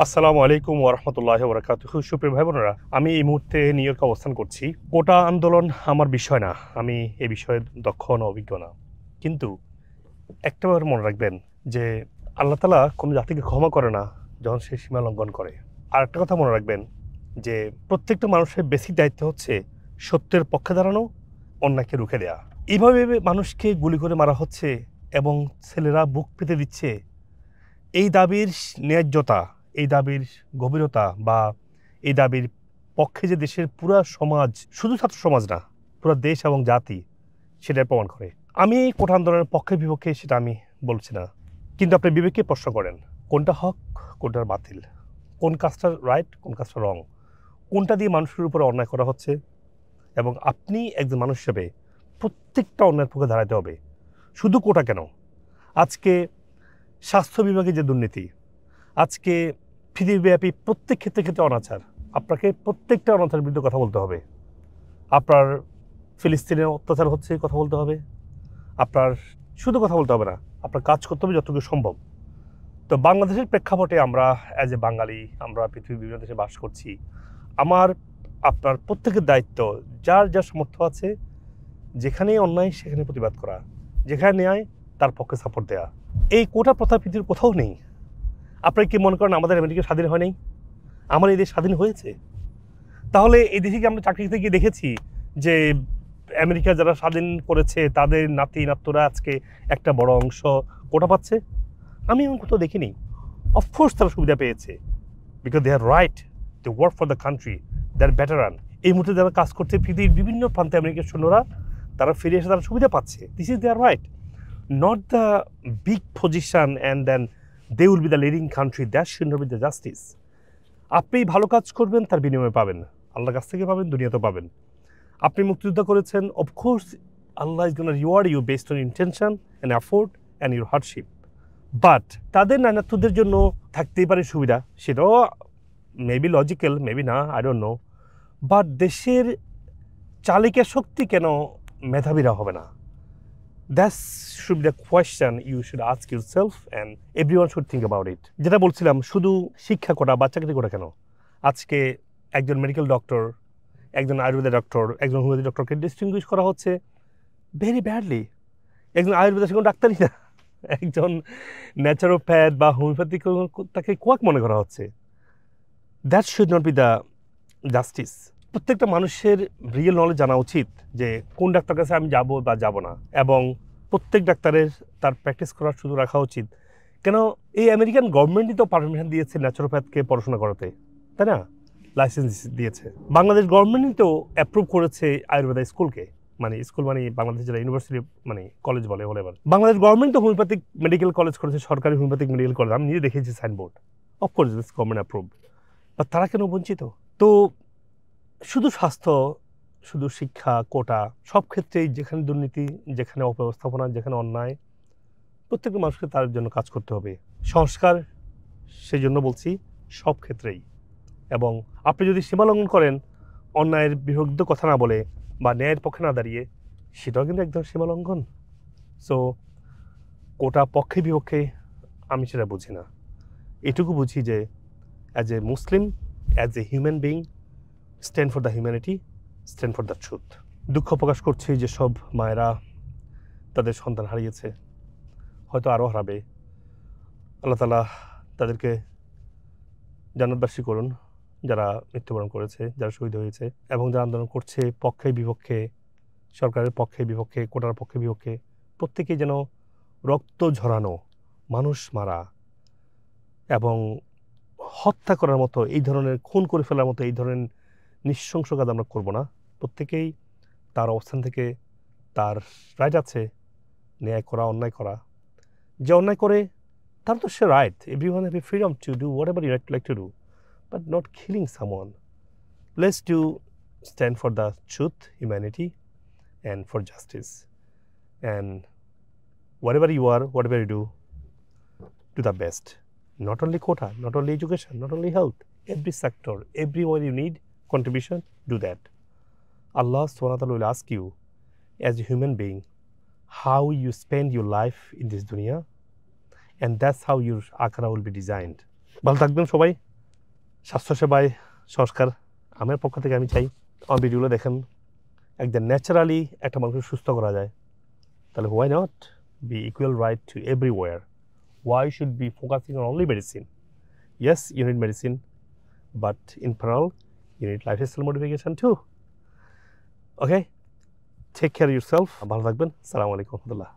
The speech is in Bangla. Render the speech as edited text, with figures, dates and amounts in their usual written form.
আসসালামু আলাইকুম ওয়া রাহমাতুল্লাহি ওয়া বারাকাতুহু। সুপ্রিয় ভাই বোনেরা, আমি এই মুহূর্তে নিউ ইয়র্কে অবস্থান করছি। কোটা আন্দোলন আমার বিষয় না, আমি এ বিষয়ে দক্ষ না, অভিজ্ঞ না। কিন্তু একটা বার মনে রাখবেন যে আল্লাহ তাআলা কোনো জাতিকে ক্ষমা করে না যখন সে সীমা লঙ্ঘন করে। আর একটা কথা মনে রাখবেন যে প্রত্যেকটা মানুষের বেসিক দায়িত্ব হচ্ছে সত্যের পক্ষে দাঁড়ানো, অন্যায়কে রুখে দেয়া। এইভাবে মানুষকে গুলি করে মারা হচ্ছে এবং ছেলেরা বুক পেতে দিচ্ছে। এই দাবির ন্যায্যতা, এই দাবির গভীরতা বা এই দাবির পক্ষে যে দেশের পুরা সমাজ, শুধু ছাত্র সমাজ না, পুরা দেশ এবং জাতি সেটাই প্রমাণ করে। আমি এই কোটা আন্দোলনের পক্ষে বিপক্ষে সেটা আমি বলছি না, কিন্তু আপনি বিবেককে প্রশ্ন করেন কোনটা হক, কোনটা বাতিল, কোন কাজটা রাইট, কোন কাজটা রং, কোনটা দিয়ে মানুষের উপরে অন্যায় করা হচ্ছে। এবং আপনি একজন মানুষ হিসেবে প্রত্যেকটা অন্যায়ের পক্ষে দাঁড়াতে হবে। শুধু কোটা কেন, আজকে স্বাস্থ্য বিভাগে যে দুর্নীতি, আজকে পৃথিবীব্যাপী প্রত্যেক ক্ষেত্রে অনাচার, আপনাকে প্রত্যেকটা অনাচারের বিরুদ্ধে কথা বলতে হবে। আপনার ফিলিস্তিনের অত্যাচার হচ্ছে, কথা বলতে হবে। আপনার শুধু কথা বলতে হবে না, আপনার কাজ করতে হবে যতটুকু সম্ভব। তো বাংলাদেশের প্রেক্ষাপটে আমরা অ্যাজ এ বাঙালি, আমরা পৃথিবীর বিভিন্ন দেশে বাস করছি। আমার আপনার প্রত্যেকের দায়িত্ব, যার যার সামর্থ্য আছে, যেখানেই অন্যায় সেখানে প্রতিবাদ করা, যেখানে ন্যায় তার পক্ষে সাপোর্ট দেওয়া। এই কোটা প্রথা পৃথিবীর কোথাও নেই। আপনারা কি মনে করেন আমাদের আমেরিকা স্বাধীন হয় নাই? আমার এই দেশ স্বাধীন হয়েছে। তাহলে এই দেশে কি আমরা চাকরি খেতে গিয়ে দেখেছি যে আমেরিকা যারা স্বাধীন করেছে তাদের নাতি নাতরা আজকে একটা বড় অংশ কোটা পাচ্ছে? আমি এমন কোথাও দেখিনি। অফকোর্স তারা সুবিধা পেয়েছে, because they are right to work for the country, they are veteran. এই মুহূর্তে যারা কাজ করছে পৃথিবীর বিভিন্ন প্রান্তে আমেরিকার সৈন্যরা, তারা ফিরে এসে তারা সুবিধা পাচ্ছে। This is their right, not the big position and then they will be the leading country. That should not be the justice. আপনি ভালো কাজ করবেন, তার বিনিময়ে পাবেন, আল্লাহর কাছ থেকে পাবেন, দুনিয়াতেও পাবেন। আপনি মুক্তিযুদ্ধ করেছেন, of course Allah is gonna reward you based on intention and effort and your hardship. But তাদের নানাত্বদের জন্য থাকতেই পারে সুবিধা, সেটাও মেবি লজিক্যাল, মেবি না, আই ডোন্ট নো। বাট দেশের চালিকা শক্তি কেন মেধাবীরা হবে না? That's should be the question you should ask yourself and everyone should think about it. যেটা বলছিলাম, শুধু শিক্ষা কোটা বা চাকরি কোটা কেন, আজকে একজন মেডিকেল ডক্টর, একজন আয়ুর্বেদের ডক্টর, একজন হোমিওপ্যাথি ডক্টরকে ডিস্টিংগুইশ করা হচ্ছে ভেরি ব্যাডলি। একজন আয়ুর্বেদের কোনো ডাক্তারই না, একজন ন্যাচারোপ্যাথ বা হোমিওপ্যাথিক তাকে কোয়াক মনে করা হচ্ছে। That should not be the justice. প্রত্যেকটা মানুষের রিয়েল নলেজ জানা উচিত যে কোন ডাক্তার কাছে আমি যাব বা যাব না, এবং প্রত্যেক ডাক্তারের তার প্র্যাকটিস করার সুযোগ রাখা উচিত। কেন, এই আমেরিকান গভর্নমেন্টই তো পারমিশন দিয়েছে ন্যাচারোপ্যাথকে পড়াশোনা করাতে, তাই না? লাইসেন্স দিয়েছে। বাংলাদেশ গভর্নমেন্টই তো অ্যাপ্রুভ করেছে আয়ুর্বেদা স্কুলকে, মানে স্কুল মানে বাংলাদেশ যেটা ইউনিভার্সিটি মানে কলেজ বলে এবার বাংলাদেশ গভর্নমেন্ট তো হোমিওপ্যাথিক মেডিকেল কলেজ করেছে, সরকারি হোমিওপ্যাথিক মেডিকেল কলেজ, আমি নিজে দেখেছি signboard. Of course this government approve, বা তারা কেন বঞ্চিত? তো শুধু স্বাস্থ্য, শুধু শিক্ষা, কোটা, সব ক্ষেত্রেই যেখানে দুর্নীতি, যেখানে অব্যবস্থাপনা, যেখানে অন্যায়, প্রত্যেকটা মানুষকে তার জন্য কাজ করতে হবে। সংস্কার সেই জন্য বলছি সব ক্ষেত্রেই। এবং আপনি যদি সীমা লঙ্ঘন করেন, অন্যায়ের বিরুদ্ধে কথা না বলে বা ন্যায়ের পক্ষে না দাঁড়িয়ে, সেটাও কিন্তু একদম সীমা লঙ্ঘন। সো কোটা পক্ষে বিপক্ষে আমি সেটা বুঝি না। এটুকু বুঝি যে as a Muslim, as a human being, stand for the humanity, stand for the truth. দুঃখ প্রকাশ করছি যেসব মায়েরা তাদের সন্তান হারিয়েছে, হয়তো আরও হারাবে। আল্লাহ তাআলা তাদেরকে জান্নাতবাসী করুন, যারা মৃত্যুবরণ করেছে, যারা শহীদ হয়েছে, এবং যারা আন্দোলন করছে পক্ষে বিপক্ষে, সরকারের পক্ষে বিপক্ষে, কোটার পক্ষে বিপক্ষে, প্রত্যেকেই যেন রক্ত ঝরানো, মানুষ মারা এবং হত্যা করার মতো, এই ধরনের খুন করে ফেলার মতো এই ধরনের নৃশংস কাজ আমরা করব না। প্রত্যেকেই তার অবস্থান থেকে তার রাইট আছে ন্যায় করা, অন্যায় করা। যে অন্যায় করে তার তো সে right, everyone have a freedom to do whatever you like to do, but not killing someone. Let's do stand for the truth, humanity, and for justice. And whatever you are, whatever you do the best. Not only quota, not only education, not only health, every sector, everywhere you need contribution, do that. Allah subhanahu wa ta'ala will ask you as a human being how you spend your life in this dunya, and that's how your akhirah will be designed. ভালো থাকবেন সবাই। স্বাস্থ্যসেবায় সংস্কার আমার পক্ষ থেকে আমি চাই। আমার ভিডিওগুলো দেখেন, একদম ন্যাচারালি একটা মানুষকে সুস্থ করা যায়, তাহলে why not be equal right to everywhere? Why should be focusing on only medicine? Yes, you need medicine, but in parallel, you need lifestyle modification too. Okay? Take care of yourself. ভালো থাকবেন। আসসালামু আলাইকুম ওয়া রাহমাতুল্লাহ।